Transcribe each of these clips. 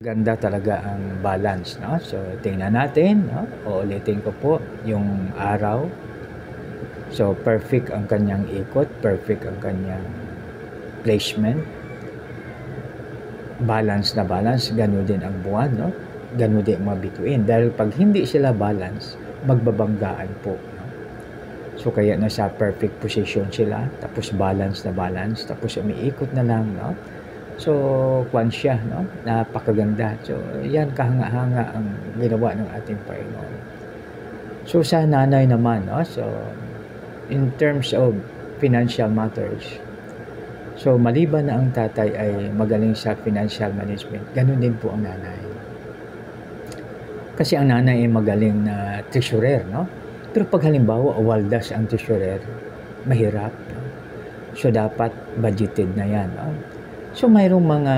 Ganda talaga ang balance, no? So, tingnan natin, no? Uulitin ko po yung araw. So, perfect ang kanyang ikot, perfect ang kanyang placement. Balance na balance, gano'n din ang buwan, no? Gano'n din ang mabituin. Dahil pag hindi sila balance, magbabanggaan po, no? So, kaya nasa perfect position sila, tapos balance na balance, tapos umiikot na lang, no? So, kwan siya, no? Napakaganda. So, yan kahanga-hanga ang ginawa ng ating Panginoon. So, sa nanay naman, no? So, in terms of financial matters, so, maliban na ang tatay ay magaling sa financial management, ganun din po ang nanay. Kasi ang nanay ay magaling na treasurer, no? Pero pag halimbawa, waldas ang treasurer, mahirap, no? So, dapat budgeted na yan, no? So, mayroong mga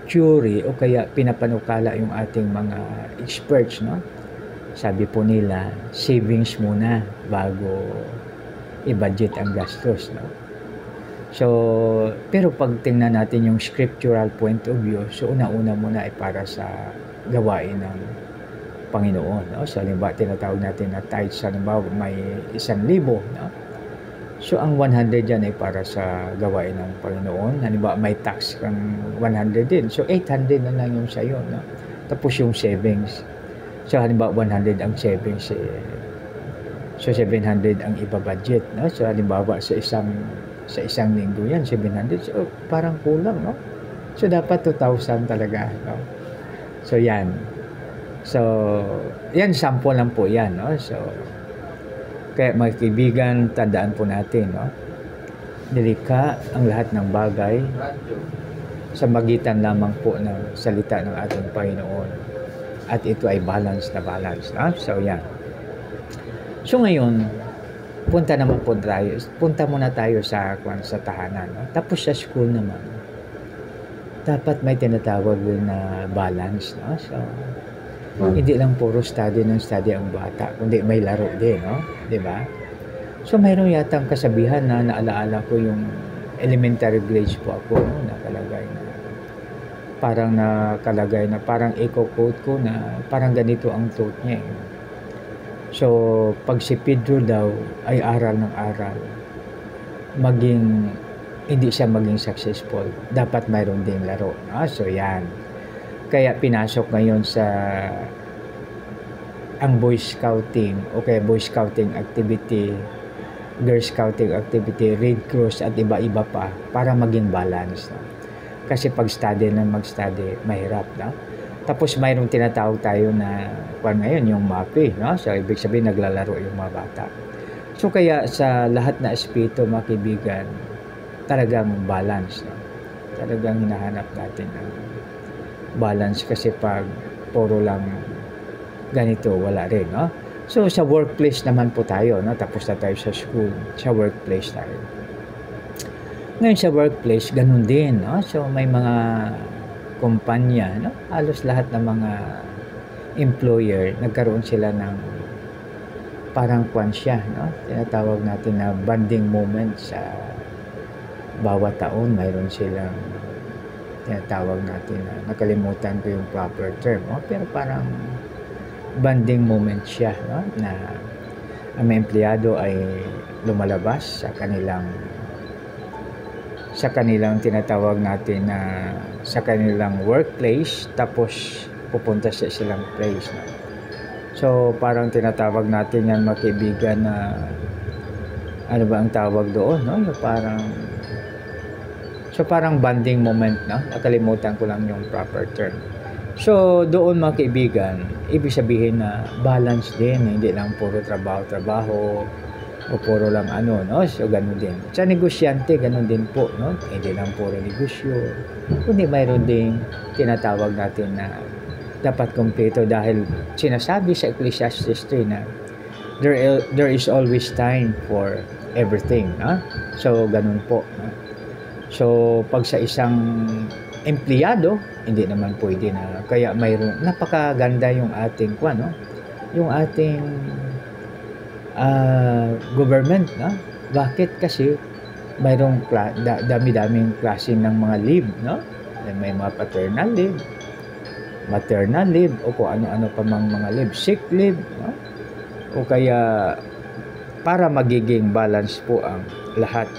theory o kaya pinapanukala yung ating mga experts, no? Sabi po nila, savings muna bago i-budget ang gastos, no? So, pero pag tingnan natin yung scriptural point of view, so una-una muna ay para sa gawain ng Panginoon, no? So, halimbawa, tinatawag natin na tithes, halimbawa, may 1,000, no? So, ang 100 yan ay para sa gawain ng Panginoon. Halimbawa, may tax kang 100 din. So, 800 na lang yung sa'yo, no? Tapos yung savings. So, halimbawa, 100 ang savings. So, 700 ang ibabudget, no? So, halimbawa, sa isang linggo yan, 700. So, parang kulang, no? So, dapat 2,000 talaga, no? So, yan. So, yan, sample lang po yan, no? So, kaya mga kaibigan, tandaan po natin, no? Nilikha ang lahat ng bagay sa magitan lamang po ng salita ng ating Panginoon. At ito ay balance na balance, no? So, yan. So, ngayon, punta muna tayo sa tahanan, no? Tapos sa school naman, dapat may tinatawag din na balance, no? So, hindi lang puro study ang bata, kundi may laro din, no? 'Di ba? So, mayroon yatang kasabihan na naalaala ko yung elementary grades po ako, no? Nakalagay na parang eco-quote ko na parang ganito ang thought niya, eh. So, pag si Pedro daw ay aral ng aral, hindi siya maging successful, dapat mayroon ding laro, no? So, yan. Kaya pinasok ngayon sa ang Boy Scouting o kaya Boy Scouting activity, Girl Scouting activity, Red Cross at iba-iba pa para maging balance, no? Kasi pag mag-study, mahirap, no? Tapos mayroong tinatawag tayo na ngayon yung MAPE, no? So, ibig sabihin naglalaro yung mga bata. So, kaya sa lahat na espiritu, mga kaibigan, talagang balance, no? Talagang hinahanap natin ang balance kasi pag puro lang ganito, wala rin, no? So, sa workplace naman po tayo, no? Tapos na tayo sa school, sa workplace tayo. Ngayon sa workplace, ganun din, no? So, may mga kumpanya, no? Halos lahat ng mga employer, nagkaroon sila ng parang kwansya, no? Tinatawag natin na bonding moment sa bawat taon, mayroon silang tinatawag natin na nakalimutan ko yung proper term, no? Pero parang bonding moment siya, no? Na ang mga empleyado ay lumalabas sa kanilang tinatawag natin na sa kanilang workplace, tapos pupunta sa silang place, no? So, parang tinatawag natin yan, mga kaibigan, na ano ba ang tawag doon, no? Parang bonding moment, no? Nakalimutan ko lang yung proper term. So, doon, mga kaibigan, ibig sabihin na balance din, hindi lang puro trabaho o puro lang ano, no? So, ganun din. Sa negosyante, ganun din po, no? Hindi lang puro negosyo, kundi mayroon din tinatawag natin na dapat kumpleto, dahil sinasabi sa Ecclesiastes 3 na there is always time for everything, no? So, ganun po, no? So, pag sa isang empleyado, hindi naman pwede na. Kaya mayroon, napakaganda yung ating no? Yung ating government, no? Bakit? Kasi mayroong dami-daming klase ng mga leave, no? May mga paternal leave, maternal leave o kung ano-ano pa mang mga leave, sick leave, no? O kaya para magiging balance po ang lahat